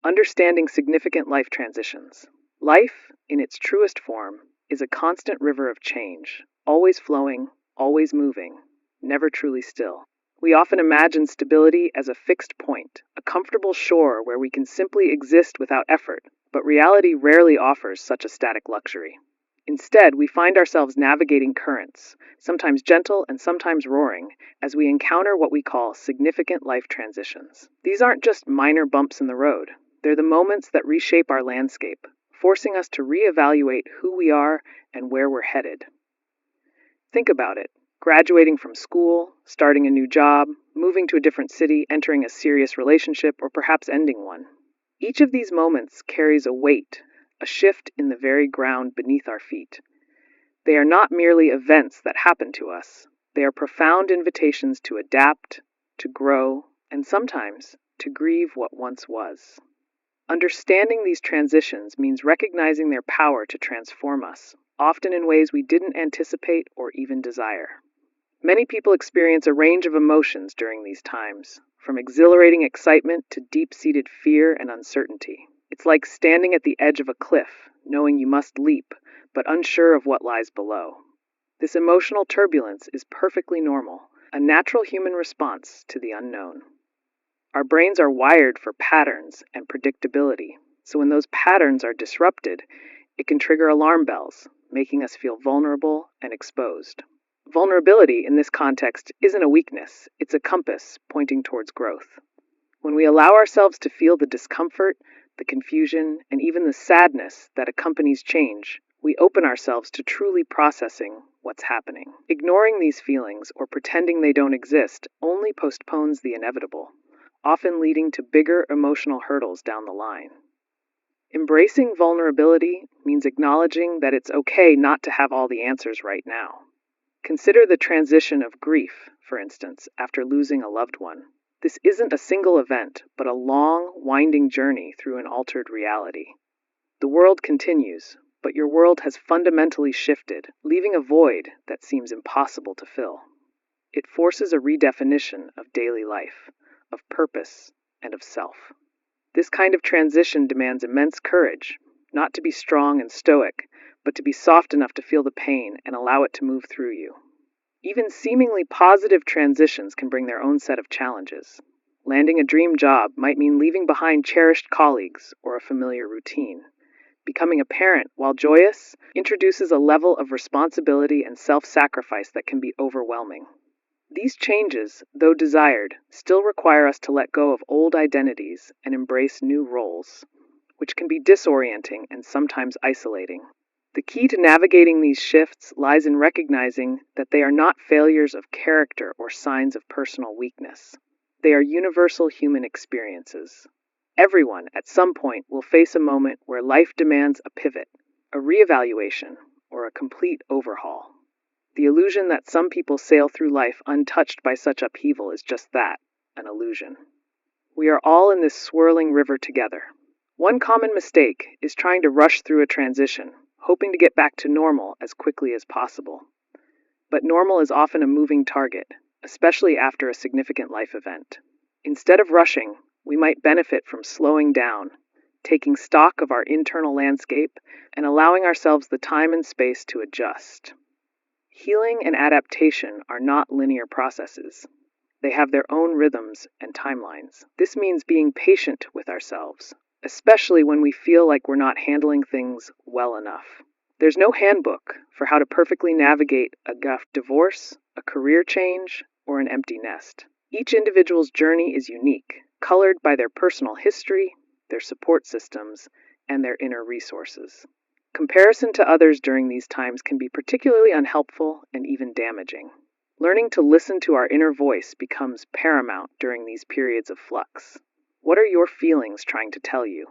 Understanding significant life transitions. Life, in its truest form, is a constant river of change, always flowing, always moving, never truly still. We often imagine stability as a fixed point, a comfortable shore where we can simply exist without effort, but reality rarely offers such a static luxury. Instead, we find ourselves navigating currents, sometimes gentle and sometimes roaring, as we encounter what we call significant life transitions. These aren't just minor bumps in the road. They're the moments that reshape our landscape, forcing us to reevaluate who we are and where we're headed. Think about it. Graduating from school, starting a new job, moving to a different city, entering a serious relationship, or perhaps ending one. Each of these moments carries a weight, a shift in the very ground beneath our feet. They are not merely events that happen to us. They are profound invitations to adapt, to grow, and sometimes to grieve what once was. Understanding these transitions means recognizing their power to transform us, often in ways we didn't anticipate or even desire. Many people experience a range of emotions during these times, from exhilarating excitement to deep-seated fear and uncertainty. It's like standing at the edge of a cliff, knowing you must leap, but unsure of what lies below. This emotional turbulence is perfectly normal, a natural human response to the unknown. Our brains are wired for patterns and predictability, so when those patterns are disrupted, it can trigger alarm bells, making us feel vulnerable and exposed. Vulnerability in this context isn't a weakness, it's a compass pointing towards growth. When we allow ourselves to feel the discomfort, the confusion, and even the sadness that accompanies change, we open ourselves to truly processing what's happening. Ignoring these feelings or pretending they don't exist only postpones the inevitable, often leading to bigger emotional hurdles down the line. Embracing vulnerability means acknowledging that it's okay not to have all the answers right now. Consider the transition of grief, for instance, after losing a loved one. This isn't a single event, but a long, winding journey through an altered reality. The world continues, but your world has fundamentally shifted, leaving a void that seems impossible to fill. It forces a redefinition of daily life, of purpose, and of self. This kind of transition demands immense courage, not to be strong and stoic, but to be soft enough to feel the pain and allow it to move through you. Even seemingly positive transitions can bring their own set of challenges. Landing a dream job might mean leaving behind cherished colleagues or a familiar routine. Becoming a parent, while joyous, introduces a level of responsibility and self-sacrifice that can be overwhelming. These changes, though desired, still require us to let go of old identities and embrace new roles, which can be disorienting and sometimes isolating. The key to navigating these shifts lies in recognizing that they are not failures of character or signs of personal weakness. They are universal human experiences. Everyone, at some point, will face a moment where life demands a pivot, a reevaluation, or a complete overhaul. The illusion that some people sail through life untouched by such upheaval is just that, an illusion. We are all in this swirling river together. One common mistake is trying to rush through a transition, hoping to get back to normal as quickly as possible. But normal is often a moving target, especially after a significant life event. Instead of rushing, we might benefit from slowing down, taking stock of our internal landscape, and allowing ourselves the time and space to adjust. Healing and adaptation are not linear processes. They have their own rhythms and timelines. This means being patient with ourselves, especially when we feel like we're not handling things well enough. There's no handbook for how to perfectly navigate a divorce, a career change, or an empty nest. Each individual's journey is unique, colored by their personal history, their support systems, and their inner resources. Comparison to others during these times can be particularly unhelpful and even damaging. Learning to listen to our inner voice becomes paramount during these periods of flux. What are your feelings trying to tell you?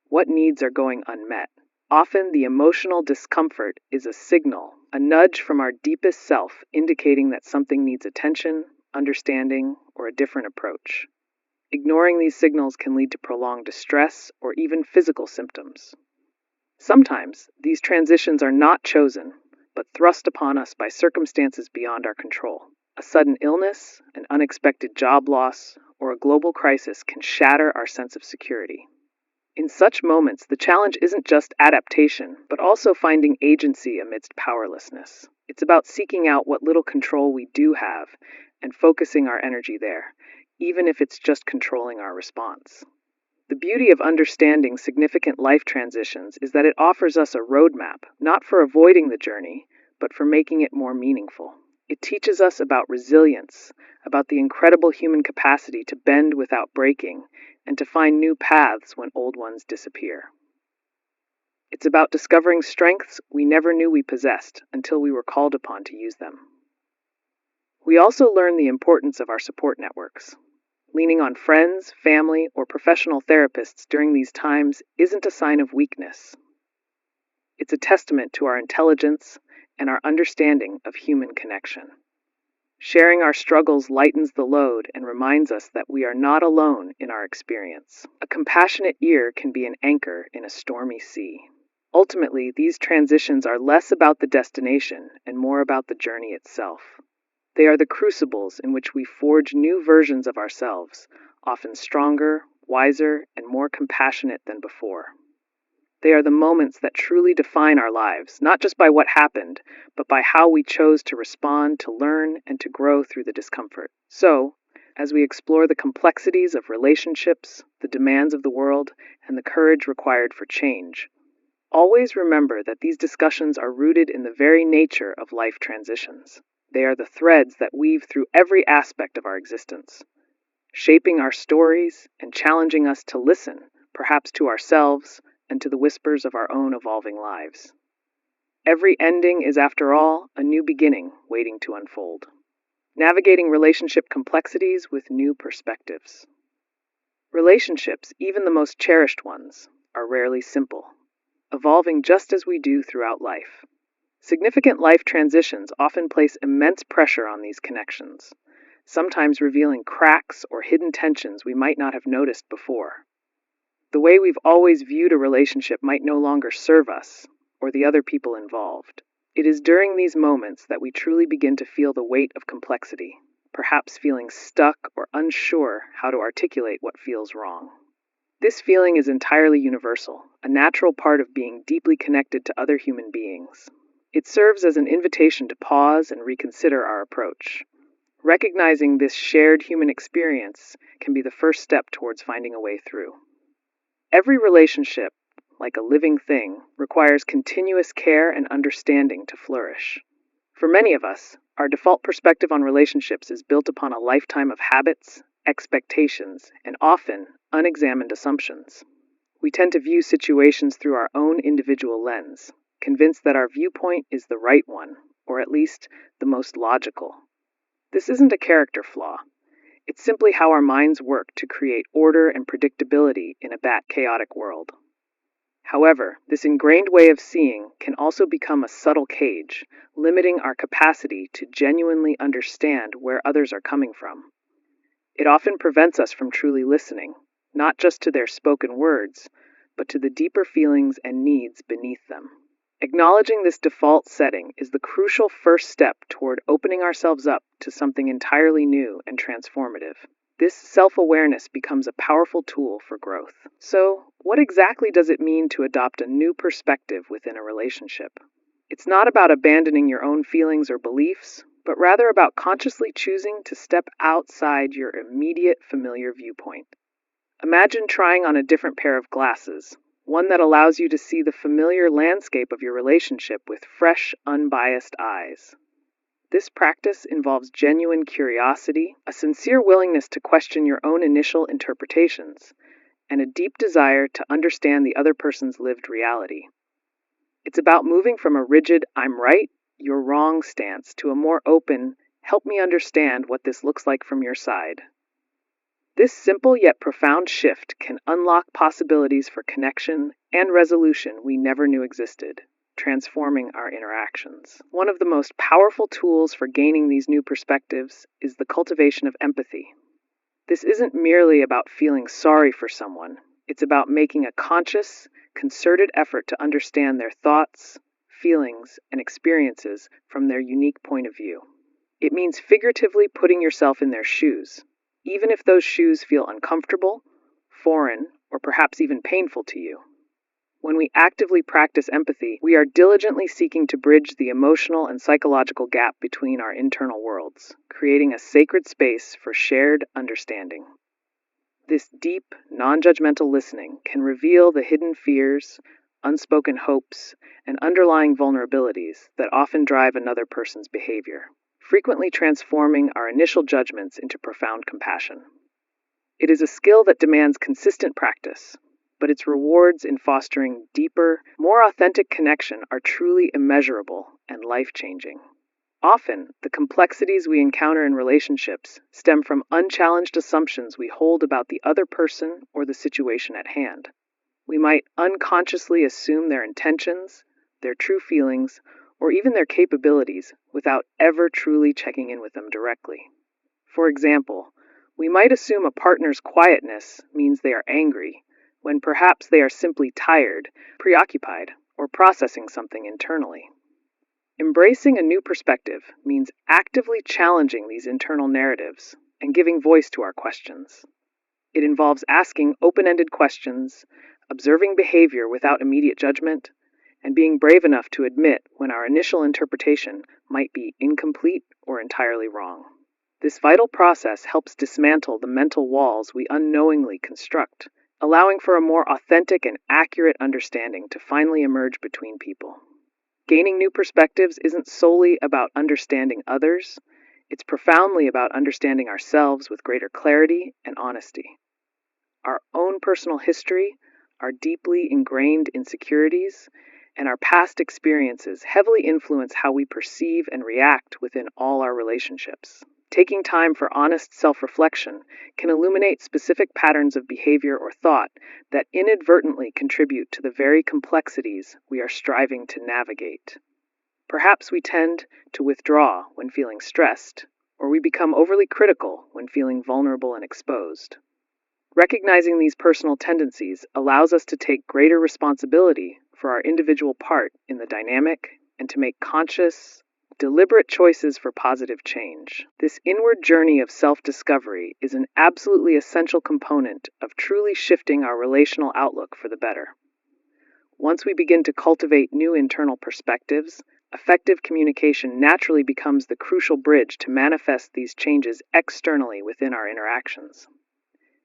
What needs are going unmet? Often the emotional discomfort is a signal, a nudge from our deepest self indicating that something needs attention, understanding, or a different approach. Ignoring these signals can lead to prolonged distress or even physical symptoms. Sometimes these transitions are not chosen, but thrust upon us by circumstances beyond our control. A sudden illness, an unexpected job loss, or a global crisis can shatter our sense of security. such moments, the challenge isn't just adaptation, but also finding agency amidst powerlessness. It's about seeking out what little control we do have and focusing our energy there, even if it's just controlling our response. The beauty of understanding significant life transitions is that it offers us a roadmap, not for avoiding the journey, but for making it more meaningful. It teaches us about resilience, about the incredible human capacity to bend without breaking, and to find new paths when old ones disappear. It's about discovering strengths we never knew we possessed until we were called upon to use them. We also learn the importance of our support networks. Leaning on friends, family, or professional therapists during these times isn't a sign of weakness. It's a testament to our intelligence and our understanding of human connection. Sharing our struggles lightens the load and reminds us that we are not alone in our experience. A compassionate ear can be an anchor in a stormy sea. Ultimately, these transitions are less about the destination and more about the journey itself. They are the crucibles in which we forge new versions of ourselves, often stronger, wiser, and more compassionate than before. They are the moments that truly define our lives, not just by what happened, but by how we chose to respond, to learn, and to grow through the discomfort. So, as we explore the complexities of relationships, the demands of the world, and the courage required for change, always remember that these discussions are rooted in the very nature of life transitions. They are the threads that weave through every aspect of our existence, shaping our stories and challenging us to listen, perhaps to ourselves and to the whispers of our own evolving lives. Every ending is, after all, a new beginning waiting to unfold. Navigating relationship complexities with new perspectives. Relationships, even the most cherished ones, are rarely simple, evolving just as we do throughout life. Significant life transitions often place immense pressure on these connections, sometimes revealing cracks or hidden tensions we might not have noticed before. The way we've always viewed a relationship might no longer serve us or the other people involved. It is during these moments that we truly begin to feel the weight of complexity, perhaps feeling stuck or unsure how to articulate what feels wrong. This feeling is entirely universal, a natural part of being deeply connected to other human beings. It serves as an invitation to pause and reconsider our approach. Recognizing this shared human experience can be the first step towards finding a way through. Every relationship, like a living thing, requires continuous care and understanding to flourish. For many of us, our default perspective on relationships is built upon a lifetime of habits, expectations, and often unexamined assumptions. We tend to view situations through our own individual lens, convinced that our viewpoint is the right one, or at least the most logical. This isn't a character flaw. It's simply how our minds work to create order and predictability in a chaotic world. However, this ingrained way of seeing can also become a subtle cage, limiting our capacity to genuinely understand where others are coming from. It often prevents us from truly listening, not just to their spoken words, but to the deeper feelings and needs beneath them. Acknowledging this default setting is the crucial first step toward opening ourselves up to something entirely new and transformative. This self-awareness becomes a powerful tool for growth. So, what exactly does it mean to adopt a new perspective within a relationship? It's not about abandoning your own feelings or beliefs, but rather about consciously choosing to step outside your immediate familiar viewpoint. Imagine trying on a different pair of glasses, one that allows you to see the familiar landscape of your relationship with fresh, unbiased eyes. This practice involves genuine curiosity, a sincere willingness to question your own initial interpretations, and a deep desire to understand the other person's lived reality. It's about moving from a rigid, I'm right, you're wrong stance to a more open, help me understand what this looks like from your side. This simple yet profound shift can unlock possibilities for connection and resolution we never knew existed, transforming our interactions. One of the most powerful tools for gaining these new perspectives is the cultivation of empathy. This isn't merely about feeling sorry for someone. It's about making a conscious, concerted effort to understand their thoughts, feelings, and experiences from their unique point of view. It means figuratively putting yourself in their shoes, even if those shoes feel uncomfortable, foreign, or perhaps even painful to you. When we actively practice empathy, we are diligently seeking to bridge the emotional and psychological gap between our internal worlds, creating a sacred space for shared understanding. This deep, non-judgmental listening can reveal the hidden fears, unspoken hopes, and underlying vulnerabilities that often drive another person's behavior, frequently transforming our initial judgments into profound compassion. It is a skill that demands consistent practice, but its rewards in fostering deeper, more authentic connection are truly immeasurable and life-changing. Often, the complexities we encounter in relationships stem from unchallenged assumptions we hold about the other person or the situation at hand. We might unconsciously assume their intentions, their true feelings, or even their capabilities without ever truly checking in with them directly. For example, we might assume a partner's quietness means they are angry, when perhaps they are simply tired, preoccupied, or processing something internally. Embracing a new perspective means actively challenging these internal narratives and giving voice to our questions. It involves asking open-ended questions, observing behavior without immediate judgment, and being brave enough to admit when our initial interpretation might be incomplete or entirely wrong. This vital process helps dismantle the mental walls we unknowingly construct, allowing for a more authentic and accurate understanding to finally emerge between people. Gaining new perspectives isn't solely about understanding others, it's profoundly about understanding ourselves with greater clarity and honesty. Our own personal history, our deeply ingrained insecurities, and our past experiences heavily influence how we perceive and react within all our relationships. Taking time for honest self-reflection can illuminate specific patterns of behavior or thought that inadvertently contribute to the very complexities we are striving to navigate. Perhaps we tend to withdraw when feeling stressed, or we become overly critical when feeling vulnerable and exposed. Recognizing these personal tendencies allows us to take greater responsibility for our individual part in the dynamic and to make conscious, deliberate choices for positive change. This inward journey of self-discovery is an absolutely essential component of truly shifting our relational outlook for the better. Once we begin to cultivate new internal perspectives, effective communication naturally becomes the crucial bridge to manifest these changes externally within our interactions.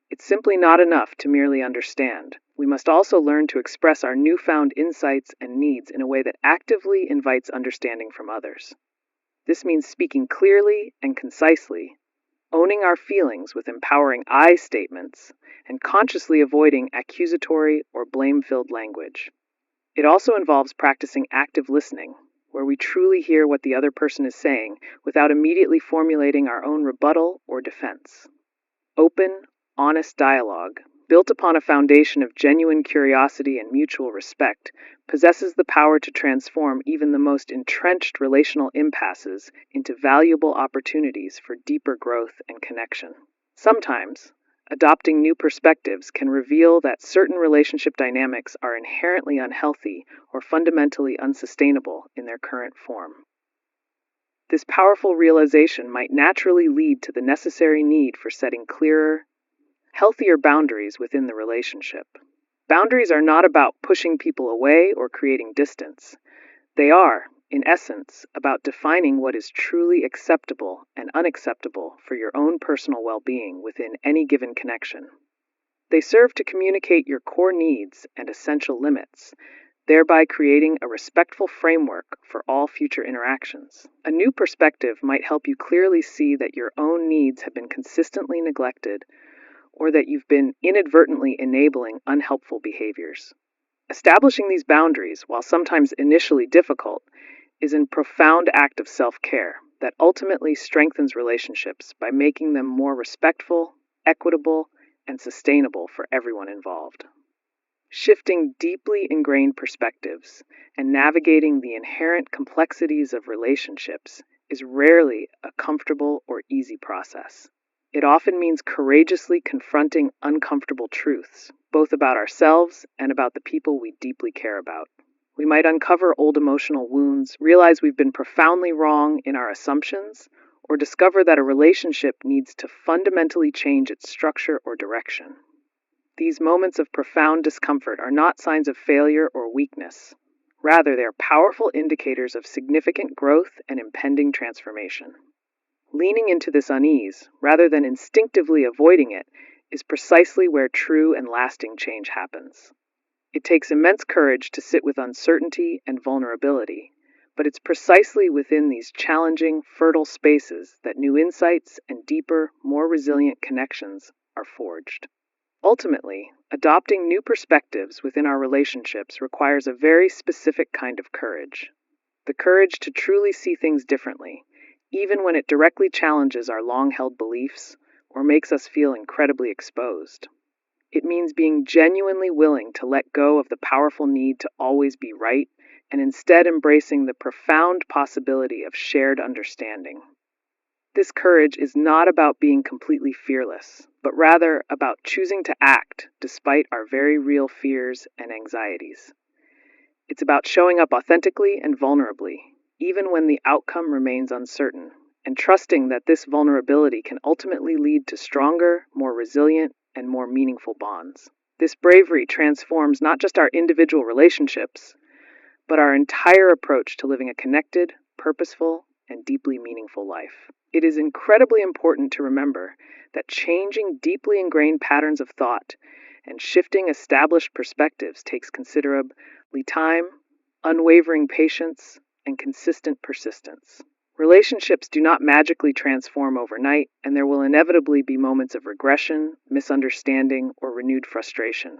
It's simply not enough to merely understand. We must also learn to express our newfound insights and needs in a way that actively invites understanding from others. This means speaking clearly and concisely, owning our feelings with empowering I statements, and consciously avoiding accusatory or blame-filled language. It also involves practicing active listening, where we truly hear what the other person is saying without immediately formulating our own rebuttal or defense. Open, honest dialogue, built upon a foundation of genuine curiosity and mutual respect, possesses the power to transform even the most entrenched relational impasses into valuable opportunities for deeper growth and connection. Sometimes, adopting new perspectives can reveal that certain relationship dynamics are inherently unhealthy or fundamentally unsustainable in their current form. This powerful realization might naturally lead to the necessary need for setting clearer, healthier boundaries within the relationship. Boundaries are not about pushing people away or creating distance. They are, in essence, about defining what is truly acceptable and unacceptable for your own personal well-being within any given connection. They serve to communicate your core needs and essential limits, thereby creating a respectful framework for all future interactions. A new perspective might help you clearly see that your own needs have been consistently neglected or that you've been inadvertently enabling unhelpful behaviors. Establishing these boundaries, while sometimes initially difficult, is a profound act of self-care that ultimately strengthens relationships by making them more respectful, equitable, and sustainable for everyone involved. Shifting deeply ingrained perspectives and navigating the inherent complexities of relationships is rarely a comfortable or easy process. It often means courageously confronting uncomfortable truths, both about ourselves and about the people we deeply care about. We might uncover old emotional wounds, realize we've been profoundly wrong in our assumptions, or discover that a relationship needs to fundamentally change its structure or direction. These moments of profound discomfort are not signs of failure or weakness. Rather, they are powerful indicators of significant growth and impending transformation. Leaning into this unease, rather than instinctively avoiding it, is precisely where true and lasting change happens. It takes immense courage to sit with uncertainty and vulnerability, but it's precisely within these challenging, fertile spaces that new insights and deeper, more resilient connections are forged. Ultimately, adopting new perspectives within our relationships requires a very specific kind of courage. The courage to truly see things differently, even when it directly challenges our long-held beliefs or makes us feel incredibly exposed. It means being genuinely willing to let go of the powerful need to always be right and instead embracing the profound possibility of shared understanding. This courage is not about being completely fearless, but rather about choosing to act despite our very real fears and anxieties. It's about showing up authentically and vulnerably, even when the outcome remains uncertain, and trusting that this vulnerability can ultimately lead to stronger, more resilient, and more meaningful bonds. This bravery transforms not just our individual relationships, but our entire approach to living a connected, purposeful, and deeply meaningful life. It is incredibly important to remember that changing deeply ingrained patterns of thought and shifting established perspectives takes considerably time, unwavering patience, and consistent persistence. Relationships do not magically transform overnight, and there will inevitably be moments of regression, misunderstanding, or renewed frustration.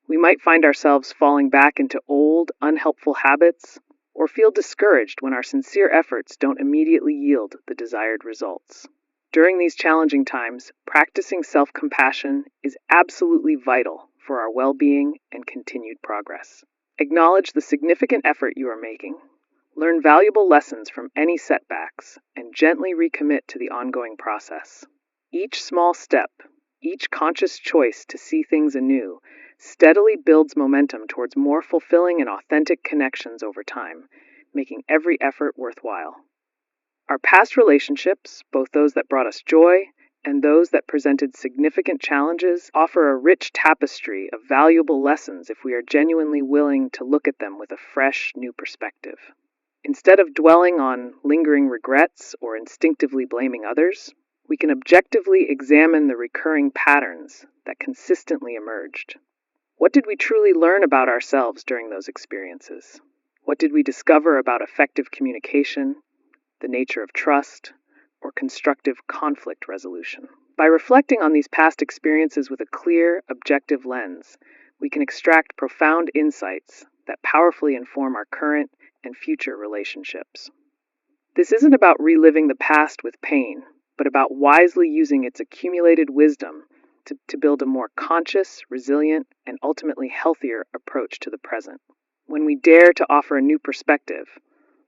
We might find ourselves falling back into old, unhelpful habits, or feel discouraged when our sincere efforts don't immediately yield the desired results. During these challenging times, practicing self-compassion is absolutely vital for our well-being and continued progress. Acknowledge the significant effort you are making. Learn valuable lessons from any setbacks and gently recommit to the ongoing process. Each small step, each conscious choice to see things anew, steadily builds momentum towards more fulfilling and authentic connections over time, making every effort worthwhile. Our past relationships, both those that brought us joy and those that presented significant challenges, offer a rich tapestry of valuable lessons if we are genuinely willing to look at them with a fresh, new perspective. Instead of dwelling on lingering regrets or instinctively blaming others, we can objectively examine the recurring patterns that consistently emerged. What did we truly learn about ourselves during those experiences? What did we discover about effective communication, the nature of trust, or constructive conflict resolution? By reflecting on these past experiences with a clear, objective lens, we can extract profound insights that powerfully inform our current and future relationships. This isn't about reliving the past with pain, but about wisely using its accumulated wisdom to build a more conscious, resilient, and ultimately healthier approach to the present. When we dare to offer a new perspective,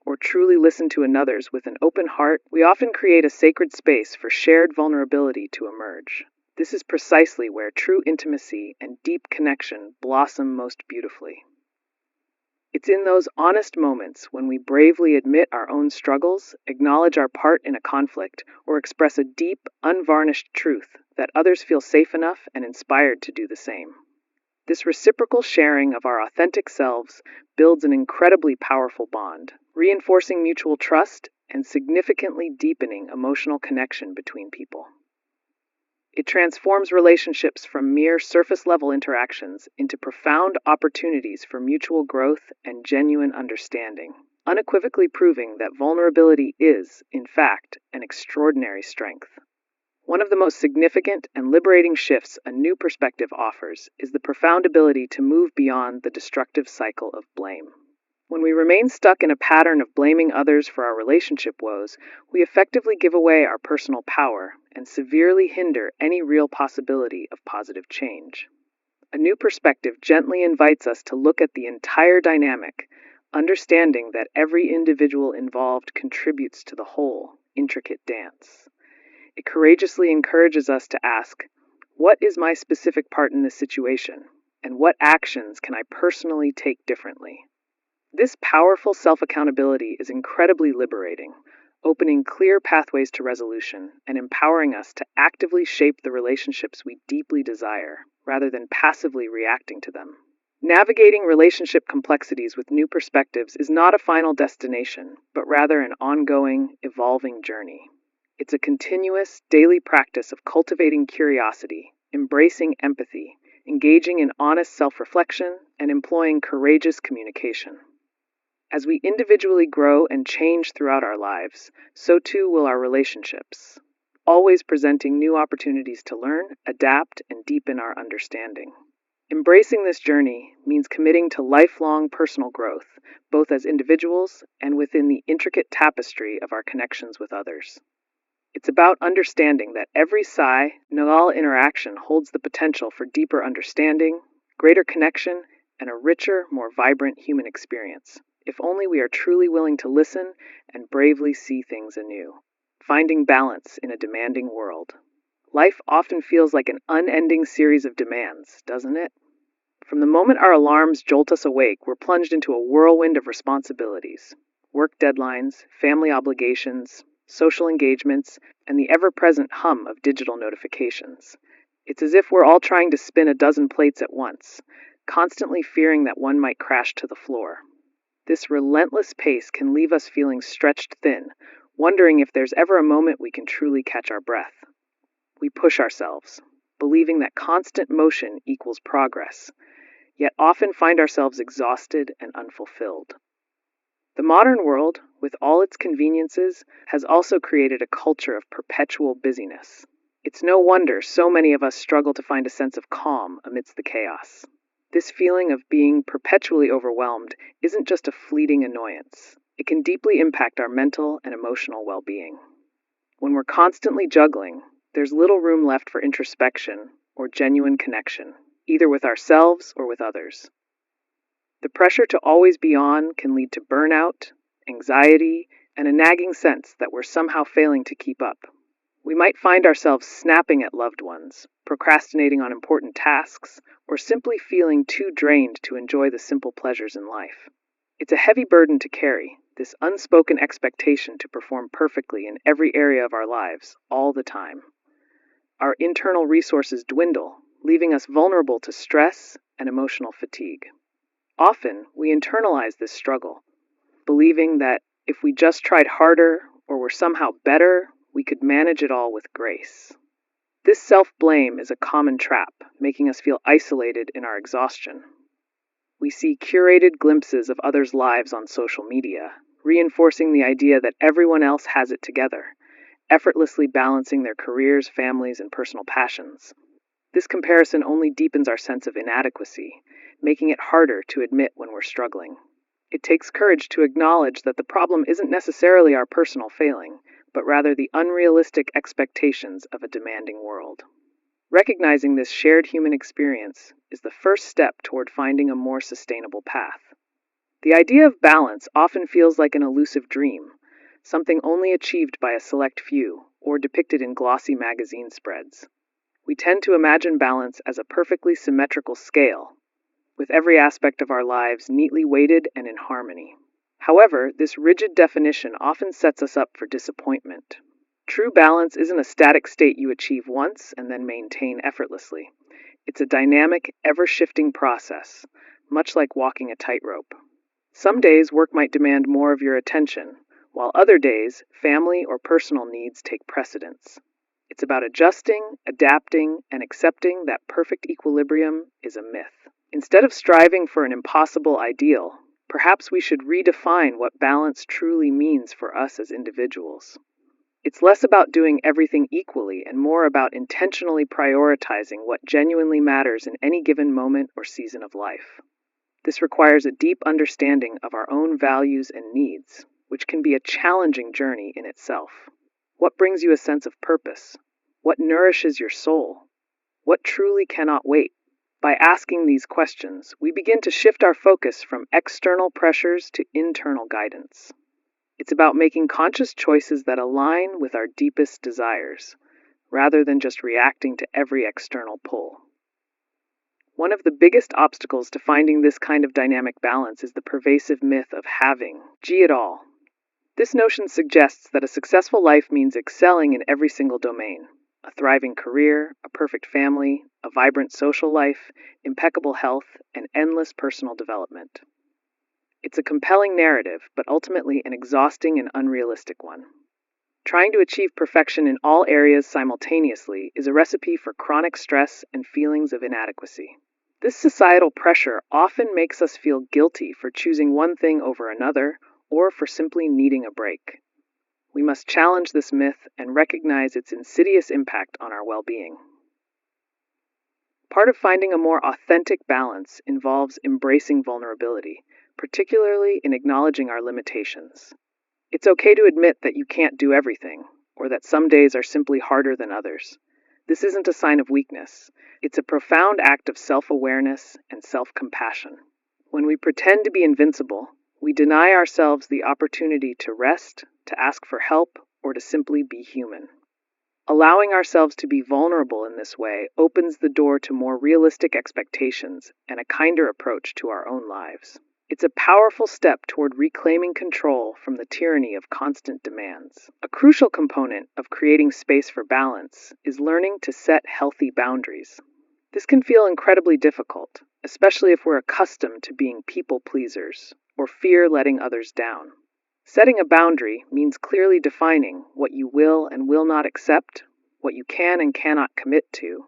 or truly listen to another's with an open heart, we often create a sacred space for shared vulnerability to emerge. This is precisely where true intimacy and deep connection blossom most beautifully. It's in those honest moments when we bravely admit our own struggles, acknowledge our part in a conflict, or express a deep, unvarnished truth that others feel safe enough and inspired to do the same. This reciprocal sharing of our authentic selves builds an incredibly powerful bond, reinforcing mutual trust and significantly deepening emotional connection between people. It transforms relationships from mere surface-level interactions into profound opportunities for mutual growth and genuine understanding, unequivocally proving that vulnerability is, in fact, an extraordinary strength. One of the most significant and liberating shifts a new perspective offers is the profound ability to move beyond the destructive cycle of blame. When we remain stuck in a pattern of blaming others for our relationship woes, we effectively give away our personal power and severely hinder any real possibility of positive change. A new perspective gently invites us to look at the entire dynamic, understanding that every individual involved contributes to the whole, intricate dance. It courageously encourages us to ask, what is my specific part in this situation, and what actions can I personally take differently? This powerful self-accountability is incredibly liberating, opening clear pathways to resolution and empowering us to actively shape the relationships we deeply desire, rather than passively reacting to them. Navigating relationship complexities with new perspectives is not a final destination, but rather an ongoing, evolving journey. It's a continuous, daily practice of cultivating curiosity, embracing empathy, engaging in honest self-reflection, and employing courageous communication. As we individually grow and change throughout our lives, so too will our relationships, always presenting new opportunities to learn, adapt, and deepen our understanding. Embracing this journey means committing to lifelong personal growth, both as individuals and within the intricate tapestry of our connections with others. It's about understanding that every sigh, all interaction holds the potential for deeper understanding, greater connection, and a richer, more vibrant human experience, if only we are truly willing to listen and bravely see things anew. Finding balance in a demanding world. Life often feels like an unending series of demands, doesn't it? From the moment our alarms jolt us awake, we're plunged into a whirlwind of responsibilities. Work deadlines, family obligations, social engagements, and the ever-present hum of digital notifications. It's as if we're all trying to spin a dozen plates at once, constantly fearing that one might crash to the floor. This relentless pace can leave us feeling stretched thin, wondering if there's ever a moment we can truly catch our breath. We push ourselves, believing that constant motion equals progress, yet often find ourselves exhausted and unfulfilled. The modern world, with all its conveniences, has also created a culture of perpetual busyness. It's no wonder so many of us struggle to find a sense of calm amidst the chaos. This feeling of being perpetually overwhelmed isn't just a fleeting annoyance. It can deeply impact our mental and emotional well-being. When we're constantly juggling, there's little room left for introspection or genuine connection, either with ourselves or with others. The pressure to always be on can lead to burnout, anxiety, and a nagging sense that we're somehow failing to keep up. We might find ourselves snapping at loved ones, procrastinating on important tasks, or simply feeling too drained to enjoy the simple pleasures in life. It's a heavy burden to carry, this unspoken expectation to perform perfectly in every area of our lives, all the time. Our internal resources dwindle, leaving us vulnerable to stress and emotional fatigue. Often, we internalize this struggle, believing that if we just tried harder or were somehow better, we could manage it all with grace. This self-blame is a common trap, making us feel isolated in our exhaustion. We see curated glimpses of others' lives on social media, reinforcing the idea that everyone else has it together, effortlessly balancing their careers, families, and personal passions. This comparison only deepens our sense of inadequacy, making it harder to admit when we're struggling. It takes courage to acknowledge that the problem isn't necessarily our personal failing, but rather the unrealistic expectations of a demanding world. Recognizing this shared human experience is the first step toward finding a more sustainable path. The idea of balance often feels like an elusive dream, something only achieved by a select few, or depicted in glossy magazine spreads. We tend to imagine balance as a perfectly symmetrical scale, with every aspect of our lives neatly weighted and in harmony. However, this rigid definition often sets us up for disappointment. True balance isn't a static state you achieve once and then maintain effortlessly. It's a dynamic, ever-shifting process, much like walking a tightrope. Some days work might demand more of your attention, while other days, family or personal needs take precedence. It's about adjusting, adapting, and accepting that perfect equilibrium is a myth. Instead of striving for an impossible ideal, perhaps we should redefine what balance truly means for us as individuals. It's less about doing everything equally and more about intentionally prioritizing what genuinely matters in any given moment or season of life. This requires a deep understanding of our own values and needs, which can be a challenging journey in itself. What brings you a sense of purpose? What nourishes your soul? What truly cannot wait? By asking these questions, we begin to shift our focus from external pressures to internal guidance. It's about making conscious choices that align with our deepest desires, rather than just reacting to every external pull. One of the biggest obstacles to finding this kind of dynamic balance is the pervasive myth of having it all. This notion suggests that a successful life means excelling in every single domain: a thriving career, a perfect family, a vibrant social life, impeccable health, and endless personal development. It's a compelling narrative, but ultimately an exhausting and unrealistic one. Trying to achieve perfection in all areas simultaneously is a recipe for chronic stress and feelings of inadequacy. This societal pressure often makes us feel guilty for choosing one thing over another or for simply needing a break. We must challenge this myth and recognize its insidious impact on our well-being. Part of finding a more authentic balance involves embracing vulnerability, particularly in acknowledging our limitations. It's okay to admit that you can't do everything, or that some days are simply harder than others. This isn't a sign of weakness. It's a profound act of self-awareness and self-compassion. When we pretend to be invincible, we deny ourselves the opportunity to rest, to ask for help, or to simply be human. Allowing ourselves to be vulnerable in this way opens the door to more realistic expectations and a kinder approach to our own lives. It's a powerful step toward reclaiming control from the tyranny of constant demands. A crucial component of creating space for balance is learning to set healthy boundaries. This can feel incredibly difficult, especially if we're accustomed to being people pleasers or fear letting others down. Setting a boundary means clearly defining what you will and will not accept, what you can and cannot commit to,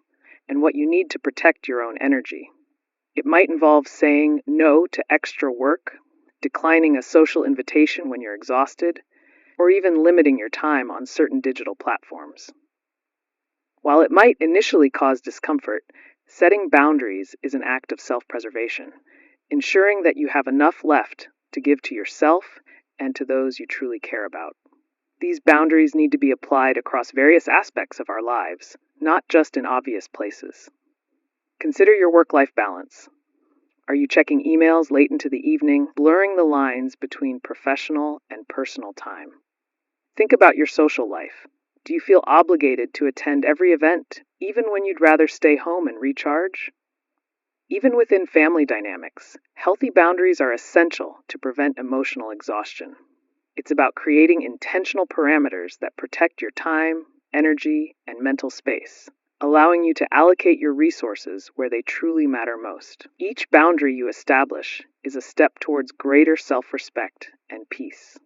and what you need to protect your own energy. It might involve saying no to extra work, declining a social invitation when you're exhausted, or even limiting your time on certain digital platforms. While it might initially cause discomfort, setting boundaries is an act of self-preservation, ensuring that you have enough left to give to yourself and to those you truly care about. These boundaries need to be applied across various aspects of our lives, not just in obvious places. Consider your work-life balance. Are you checking emails late into the evening, blurring the lines between professional and personal time? Think about your social life. Do you feel obligated to attend every event, even when you'd rather stay home and recharge? Even within family dynamics, healthy boundaries are essential to prevent emotional exhaustion. It's about creating intentional parameters that protect your time, energy, and mental space, allowing you to allocate your resources where they truly matter most. Each boundary you establish is a step towards greater self-respect and peace.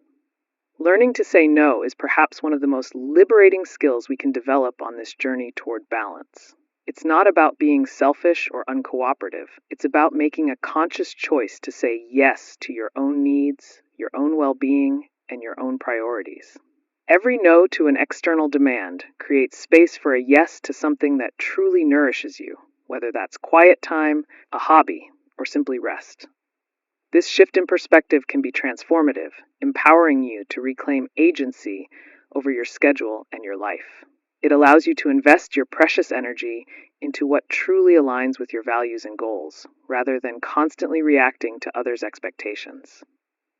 Learning to say no is perhaps one of the most liberating skills we can develop on this journey toward balance. It's not about being selfish or uncooperative. It's about making a conscious choice to say yes to your own needs, your own well-being, and your own priorities. Every no to an external demand creates space for a yes to something that truly nourishes you, whether that's quiet time, a hobby, or simply rest. This shift in perspective can be transformative, empowering you to reclaim agency over your schedule and your life. It allows you to invest your precious energy into what truly aligns with your values and goals, rather than constantly reacting to others' expectations.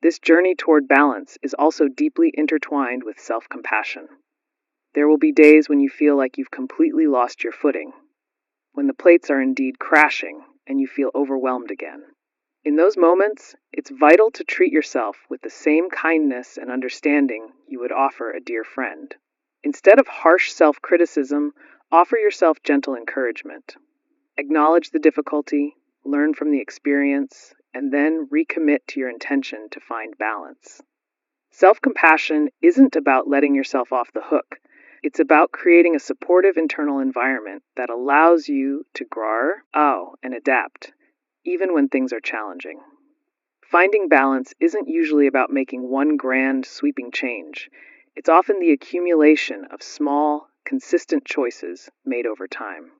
This journey toward balance is also deeply intertwined with self-compassion. There will be days when you feel like you've completely lost your footing, when the plates are indeed crashing and you feel overwhelmed again. In those moments, it's vital to treat yourself with the same kindness and understanding you would offer a dear friend. Instead of harsh self-criticism, offer yourself gentle encouragement. Acknowledge the difficulty, learn from the experience, and then recommit to your intention to find balance. Self-compassion isn't about letting yourself off the hook. It's about creating a supportive internal environment that allows you to grow, and adapt, even when things are challenging. Finding balance isn't usually about making one grand, sweeping change. It's often the accumulation of small, consistent choices made over time.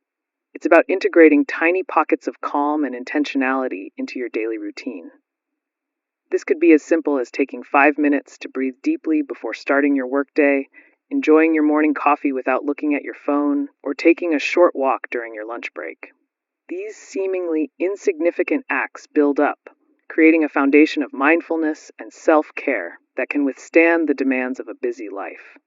It's about integrating tiny pockets of calm and intentionality into your daily routine. This could be as simple as taking 5 minutes to breathe deeply before starting your workday, enjoying your morning coffee without looking at your phone, or taking a short walk during your lunch break. These seemingly insignificant acts build up, creating a foundation of mindfulness and self-care that can withstand the demands of a busy life.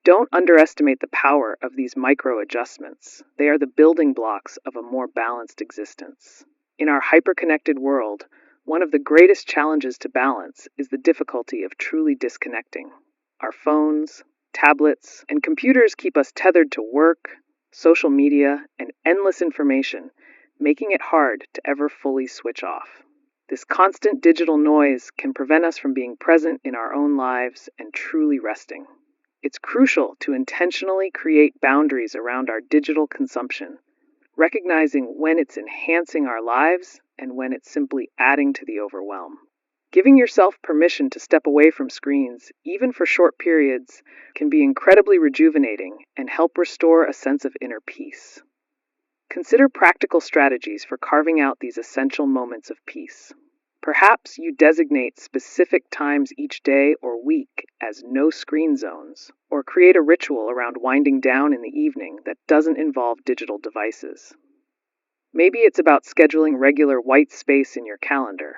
Don't underestimate the power of these micro-adjustments. They are the building blocks of a more balanced existence. In our hyper-connected world, One of the greatest challenges to balance is the difficulty of truly disconnecting. Our phones, tablets, and computers keep us tethered to work, social media, and endless information, making it hard to ever fully switch off. This constant digital noise can prevent us from being present in our own lives and truly resting. It's crucial to intentionally create boundaries around our digital consumption, recognizing when it's enhancing our lives and when it's simply adding to the overwhelm. Giving yourself permission to step away from screens, even for short periods, can be incredibly rejuvenating and help restore a sense of inner peace. Consider practical strategies for carving out these essential moments of peace. Perhaps you designate specific times each day or week as no screen zones, or create a ritual around winding down in the evening that doesn't involve digital devices. Maybe it's about scheduling regular white space in your calendar,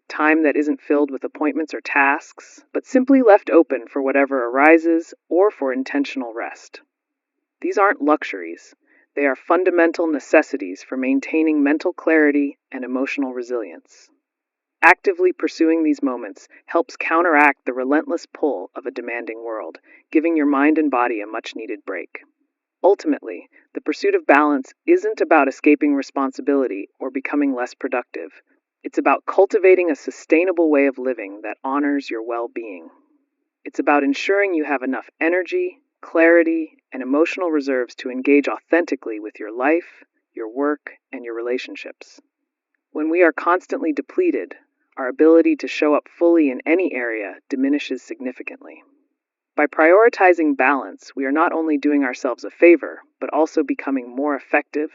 time that isn't filled with appointments or tasks, but simply left open for whatever arises or for intentional rest. These aren't luxuries. They are fundamental necessities for maintaining mental clarity and emotional resilience. Actively pursuing these moments helps counteract the relentless pull of a demanding world, giving your mind and body a much-needed break. Ultimately, the pursuit of balance isn't about escaping responsibility or becoming less productive. It's about cultivating a sustainable way of living that honors your well-being. It's about ensuring you have enough energy, clarity, and emotional reserves to engage authentically with your life, your work, and your relationships. When we are constantly depleted, our ability to show up fully in any area diminishes significantly. By prioritizing balance, we are not only doing ourselves a favor, but also becoming more effective,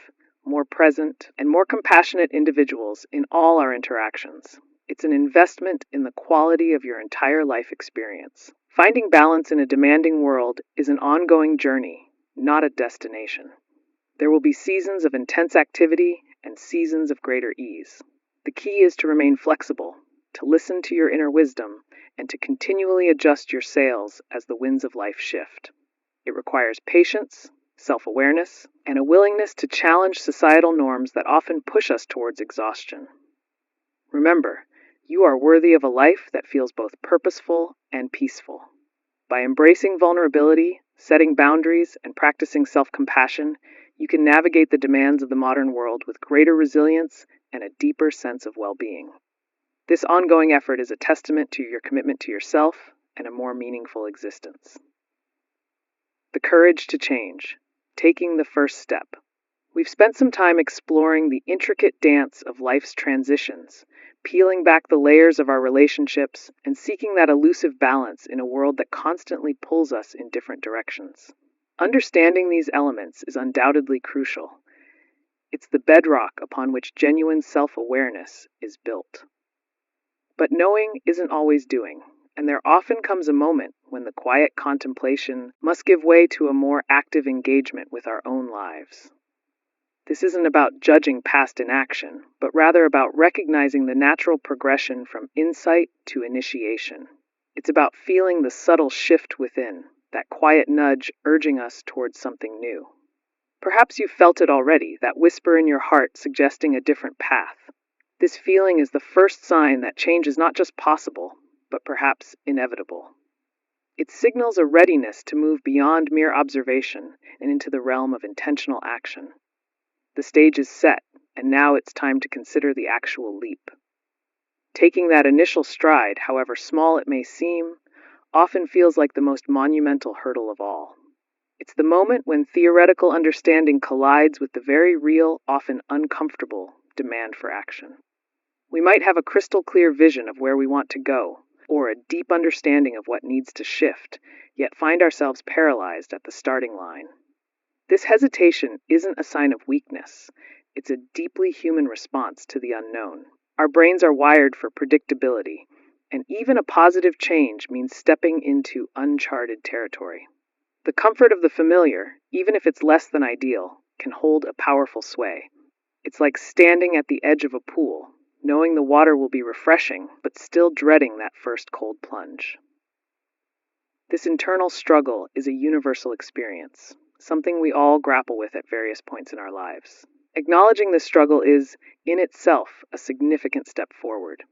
more present, and more compassionate individuals in all our interactions. It's an investment in the quality of your entire life experience. Finding balance in a demanding world is an ongoing journey, not a destination. There will be seasons of intense activity and seasons of greater ease. The key is to remain flexible, to listen to your inner wisdom, and to continually adjust your sails as the winds of life shift. It requires patience, self-awareness, and a willingness to challenge societal norms that often push us towards exhaustion. Remember, you are worthy of a life that feels both purposeful and peaceful. By embracing vulnerability, setting boundaries, and practicing self-compassion, you can navigate the demands of the modern world with greater resilience and a deeper sense of well-being. This ongoing effort is a testament to your commitment to yourself and a more meaningful existence. The courage to change, taking the first step. We've spent some time exploring the intricate dance of life's transitions, peeling back the layers of our relationships and seeking that elusive balance in a world that constantly pulls us in different directions. Understanding these elements is undoubtedly crucial. It's the bedrock upon which genuine self-awareness is built. But knowing isn't always doing, and there often comes a moment when the quiet contemplation must give way to a more active engagement with our own lives. This isn't about judging past inaction, but rather about recognizing the natural progression from insight to initiation. It's about feeling the subtle shift within, that quiet nudge urging us towards something new. Perhaps you've felt it already, that whisper in your heart suggesting a different path. This feeling is the first sign that change is not just possible, but perhaps inevitable. It signals a readiness to move beyond mere observation and into the realm of intentional action. The stage is set, and now it's time to consider the actual leap. Taking that initial stride, however small it may seem, often feels like the most monumental hurdle of all. It's the moment when theoretical understanding collides with the very real, often uncomfortable, demand for action. We might have a crystal clear vision of where we want to go, or a deep understanding of what needs to shift, yet find ourselves paralyzed at the starting line. This hesitation isn't a sign of weakness. It's a deeply human response to the unknown. Our brains are wired for predictability, and even a positive change means stepping into uncharted territory. The comfort of the familiar, even if it's less than ideal, can hold a powerful sway. It's like standing at the edge of a pool, knowing the water will be refreshing, but still dreading that first cold plunge. This internal struggle is a universal experience, something we all grapple with at various points in our lives. Acknowledging this struggle is, in itself, a significant step forward.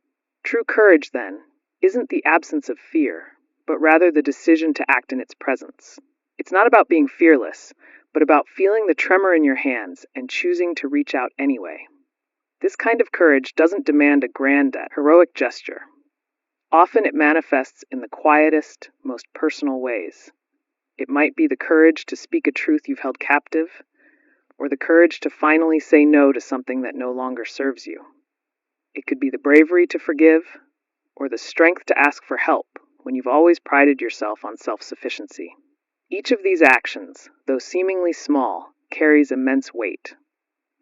True courage, then, isn't the absence of fear, but rather the decision to act in its presence. It's not about being fearless, but about feeling the tremor in your hands and choosing to reach out anyway. This kind of courage doesn't demand a grand, heroic gesture. Often it manifests in the quietest, most personal ways. It might be the courage to speak a truth you've held captive, or the courage to finally say no to something that no longer serves you. It could be the bravery to forgive, or the strength to ask for help when you've always prided yourself on self-sufficiency. Each of these actions, though seemingly small, carries immense weight.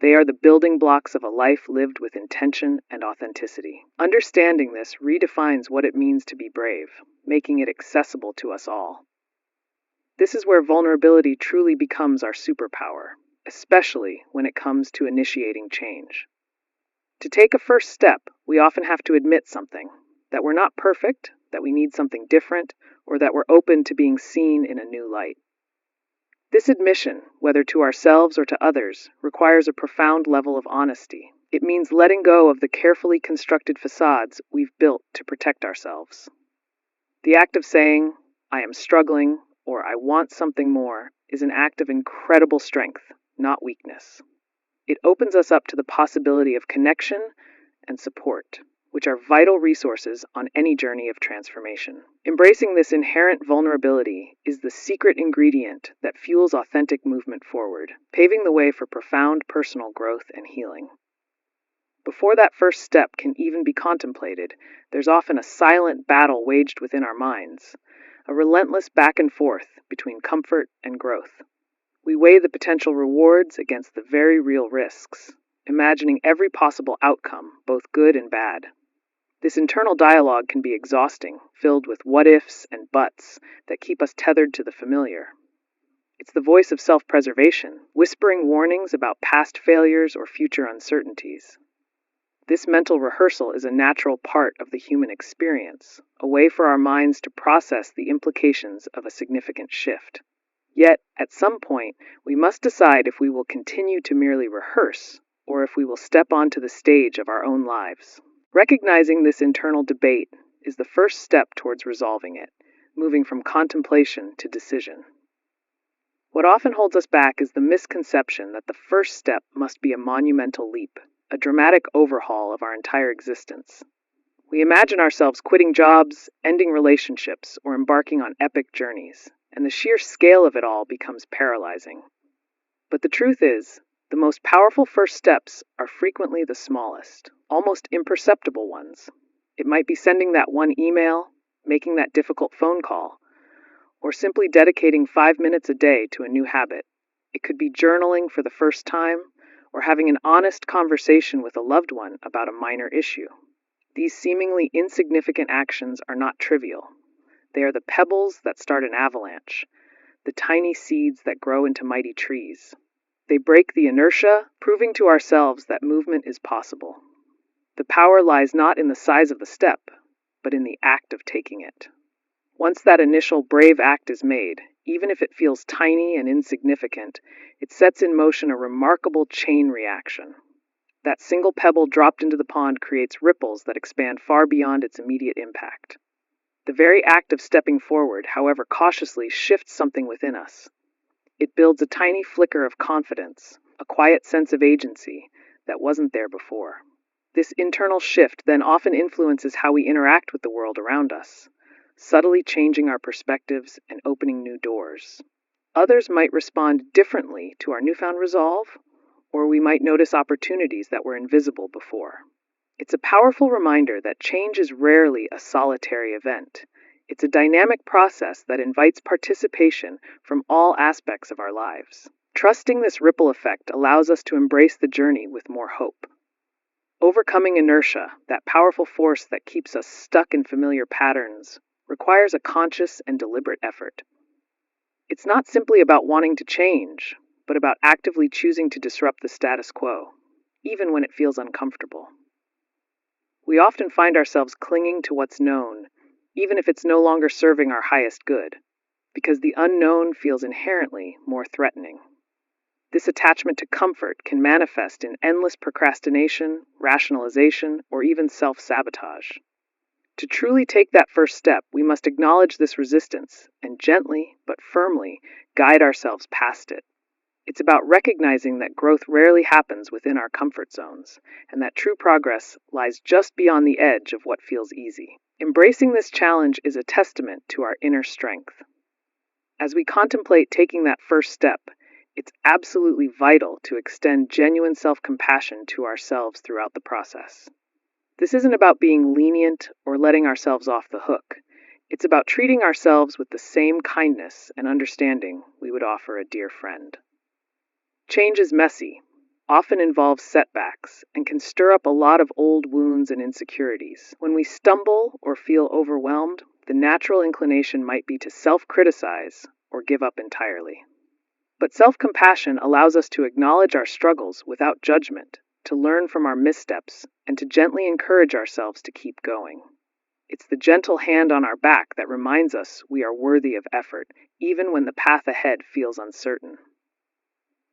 They are the building blocks of a life lived with intention and authenticity. Understanding this redefines what it means to be brave, making it accessible to us all. This is where vulnerability truly becomes our superpower, especially when it comes to initiating change. To take a first step, we often have to admit something, that we're not perfect, that we need something different, or that we're open to being seen in a new light. This admission, whether to ourselves or to others, requires a profound level of honesty. It means letting go of the carefully constructed facades we've built to protect ourselves. The act of saying, "I am struggling," or "I want something more," is an act of incredible strength, not weakness. It opens us up to the possibility of connection and support, which are vital resources on any journey of transformation. Embracing this inherent vulnerability is the secret ingredient that fuels authentic movement forward, paving the way for profound personal growth and healing. Before that first step can even be contemplated, there's often a silent battle waged within our minds, a relentless back and forth between comfort and growth. We weigh the potential rewards against the very real risks, imagining every possible outcome, both good and bad. This internal dialogue can be exhausting, filled with what-ifs and buts that keep us tethered to the familiar. It's the voice of self-preservation, whispering warnings about past failures or future uncertainties. This mental rehearsal is a natural part of the human experience, a way for our minds to process the implications of a significant shift. Yet, at some point, we must decide if we will continue to merely rehearse, or if we will step onto the stage of our own lives. Recognizing this internal debate is the first step towards resolving it, moving from contemplation to decision. What often holds us back is the misconception that the first step must be a monumental leap, a dramatic overhaul of our entire existence. We imagine ourselves quitting jobs, ending relationships, or embarking on epic journeys, and the sheer scale of it all becomes paralyzing. But the truth is, the most powerful first steps are frequently the smallest, almost imperceptible ones. It might be sending that one email, making that difficult phone call, or simply dedicating 5 minutes a day to a new habit. It could be journaling for the first time, or having an honest conversation with a loved one about a minor issue. These seemingly insignificant actions are not trivial. They are the pebbles that start an avalanche, the tiny seeds that grow into mighty trees. They break the inertia, proving to ourselves that movement is possible. The power lies not in the size of the step, but in the act of taking it. Once that initial brave act is made, even if it feels tiny and insignificant, it sets in motion a remarkable chain reaction. That single pebble dropped into the pond creates ripples that expand far beyond its immediate impact. The very act of stepping forward, however cautiously, shifts something within us. It builds a tiny flicker of confidence, a quiet sense of agency that wasn't there before. This internal shift then often influences how we interact with the world around us, subtly changing our perspectives and opening new doors. Others might respond differently to our newfound resolve, or we might notice opportunities that were invisible before. It's a powerful reminder that change is rarely a solitary event. It's a dynamic process that invites participation from all aspects of our lives. Trusting this ripple effect allows us to embrace the journey with more hope. Overcoming inertia, that powerful force that keeps us stuck in familiar patterns, requires a conscious and deliberate effort. It's not simply about wanting to change, but about actively choosing to disrupt the status quo, even when it feels uncomfortable. We often find ourselves clinging to what's known, even if it's no longer serving our highest good, because the unknown feels inherently more threatening. This attachment to comfort can manifest in endless procrastination, rationalization, or even self-sabotage. To truly take that first step, we must acknowledge this resistance and gently but firmly guide ourselves past it. It's about recognizing that growth rarely happens within our comfort zones, and that true progress lies just beyond the edge of what feels easy. Embracing this challenge is a testament to our inner strength. As we contemplate taking that first step, it's absolutely vital to extend genuine self-compassion to ourselves throughout the process. This isn't about being lenient or letting ourselves off the hook. It's about treating ourselves with the same kindness and understanding we would offer a dear friend. Change is messy, often involves setbacks, and can stir up a lot of old wounds and insecurities. When we stumble or feel overwhelmed, the natural inclination might be to self-criticize or give up entirely. But self-compassion allows us to acknowledge our struggles without judgment, to learn from our missteps, and to gently encourage ourselves to keep going. It's the gentle hand on our back that reminds us we are worthy of effort, even when the path ahead feels uncertain.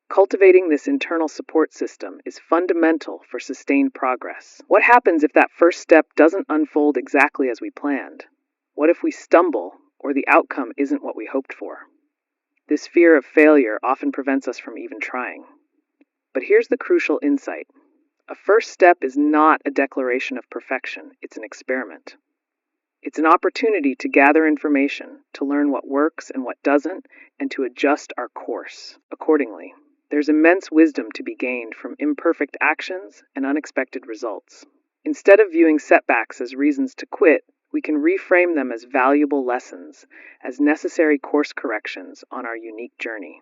Cultivating this internal support system is fundamental for sustained progress. What happens if that first step doesn't unfold exactly as we planned? What if we stumble or the outcome isn't what we hoped for? This fear of failure often prevents us from even trying. But here's the crucial insight. A first step is not a declaration of perfection, it's an experiment. It's an opportunity to gather information, to learn what works and what doesn't, and to adjust our course accordingly. There's immense wisdom to be gained from imperfect actions and unexpected results. Instead of viewing setbacks as reasons to quit, we can reframe them as valuable lessons, as necessary course corrections on our unique journey.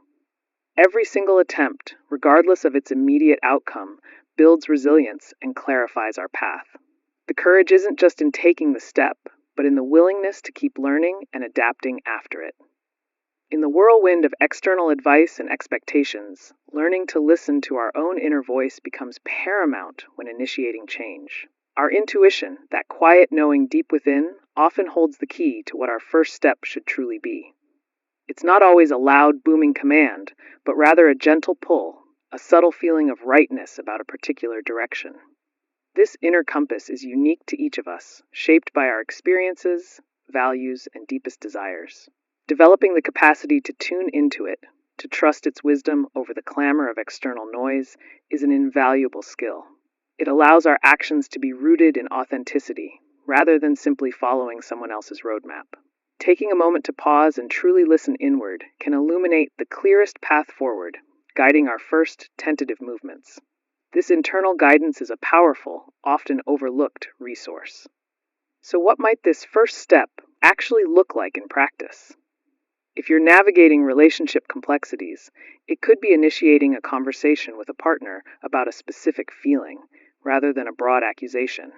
Every single attempt, regardless of its immediate outcome, builds resilience and clarifies our path. The courage isn't just in taking the step, but in the willingness to keep learning and adapting after it. In the whirlwind of external advice and expectations, learning to listen to our own inner voice becomes paramount when initiating change. Our intuition, that quiet knowing deep within, often holds the key to what our first step should truly be. It's not always a loud, booming command, but rather a gentle pull, a subtle feeling of rightness about a particular direction. This inner compass is unique to each of us, shaped by our experiences, values, and deepest desires. Developing the capacity to tune into it, to trust its wisdom over the clamor of external noise, is an invaluable skill. It allows our actions to be rooted in authenticity, rather than simply following someone else's roadmap. Taking a moment to pause and truly listen inward can illuminate the clearest path forward, guiding our first tentative movements. This internal guidance is a powerful, often overlooked resource. So what might this first step actually look like in practice? If you're navigating relationship complexities, it could be initiating a conversation with a partner about a specific feeling, rather than a broad accusation.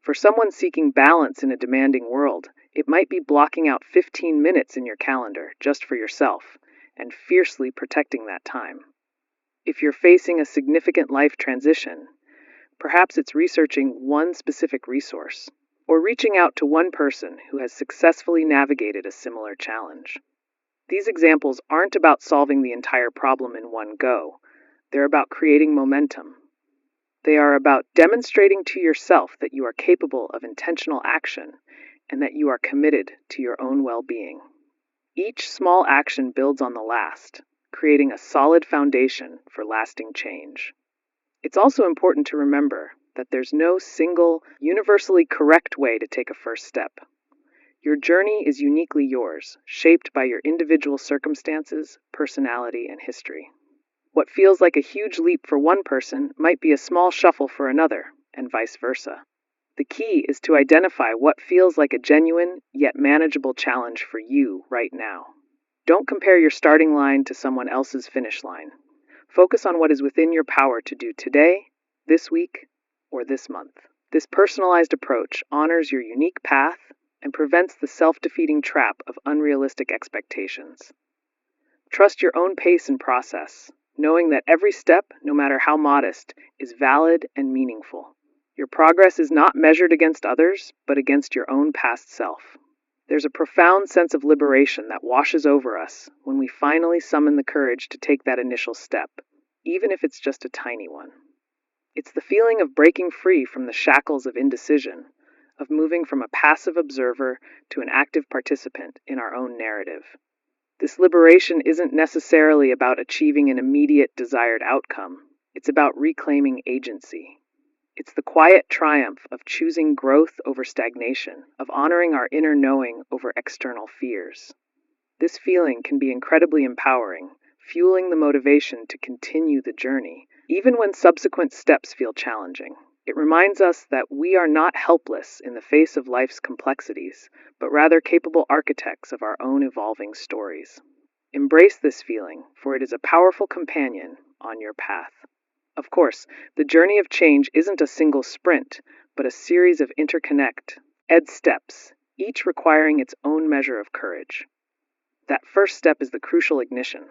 For someone seeking balance in a demanding world, it might be blocking out 15 minutes in your calendar just for yourself, and fiercely protecting that time. If you're facing a significant life transition, perhaps it's researching one specific resource, or reaching out to one person who has successfully navigated a similar challenge. These examples aren't about solving the entire problem in one go. They're about creating momentum. They are about demonstrating to yourself that you are capable of intentional action and that you are committed to your own well-being. Each small action builds on the last, creating a solid foundation for lasting change. It's also important to remember that there's no single, universally correct way to take a first step. Your journey is uniquely yours, shaped by your individual circumstances, personality, and history. What feels like a huge leap for one person might be a small shuffle for another, and vice versa. The key is to identify what feels like a genuine, yet manageable challenge for you right now. Don't compare your starting line to someone else's finish line. Focus on what is within your power to do today, this week, or this month. This personalized approach honors your unique path and prevents the self-defeating trap of unrealistic expectations. Trust your own pace and process, knowing that every step, no matter how modest, is valid and meaningful. Your progress is not measured against others, but against your own past self. There's a profound sense of liberation that washes over us when we finally summon the courage to take that initial step, even if it's just a tiny one. It's the feeling of breaking free from the shackles of indecision, of moving from a passive observer to an active participant in our own narrative. This liberation isn't necessarily about achieving an immediate desired outcome. It's about reclaiming agency. It's the quiet triumph of choosing growth over stagnation, of honoring our inner knowing over external fears. This feeling can be incredibly empowering, fueling the motivation to continue the journey, even when subsequent steps feel challenging. It reminds us that we are not helpless in the face of life's complexities, but rather capable architects of our own evolving stories. Embrace this feeling, for it is a powerful companion on your path. Of course, the journey of change isn't a single sprint, but a series of interconnected steps, each requiring its own measure of courage. That first step is the crucial ignition,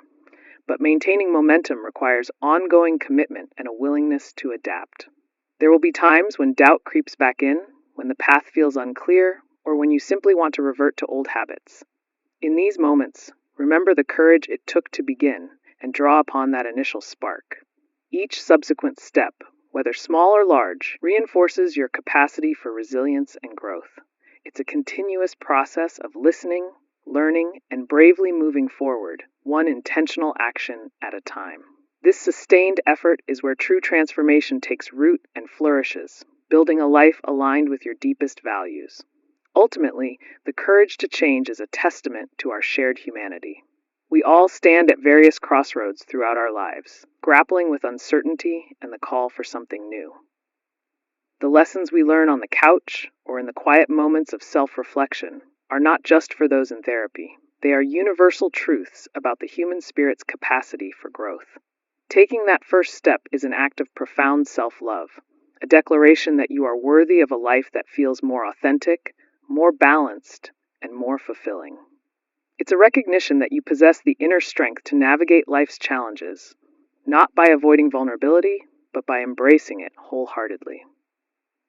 but maintaining momentum requires ongoing commitment and a willingness to adapt. There will be times when doubt creeps back in, when the path feels unclear, or when you simply want to revert to old habits. In these moments, remember the courage it took to begin and draw upon that initial spark. Each subsequent step, whether small or large, reinforces your capacity for resilience and growth. It's a continuous process of listening, learning, and bravely moving forward, one intentional action at a time. This sustained effort is where true transformation takes root and flourishes, building a life aligned with your deepest values. Ultimately, the courage to change is a testament to our shared humanity. We all stand at various crossroads throughout our lives, grappling with uncertainty and the call for something new. The lessons we learn on the couch or in the quiet moments of self-reflection are not just for those in therapy. They are universal truths about the human spirit's capacity for growth. Taking that first step is an act of profound self-love, a declaration that you are worthy of a life that feels more authentic, more balanced, and more fulfilling. It's a recognition that you possess the inner strength to navigate life's challenges, not by avoiding vulnerability, but by embracing it wholeheartedly.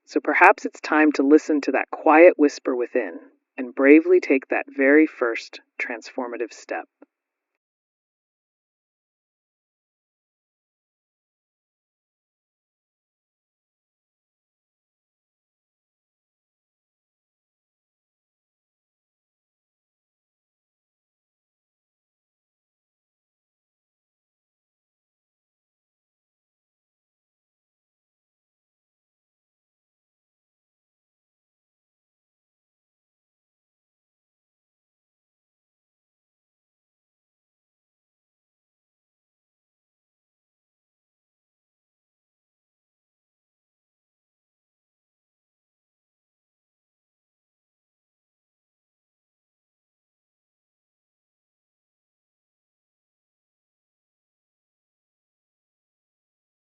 So perhaps it's time to listen to that quiet whisper within and bravely take that very first transformative step.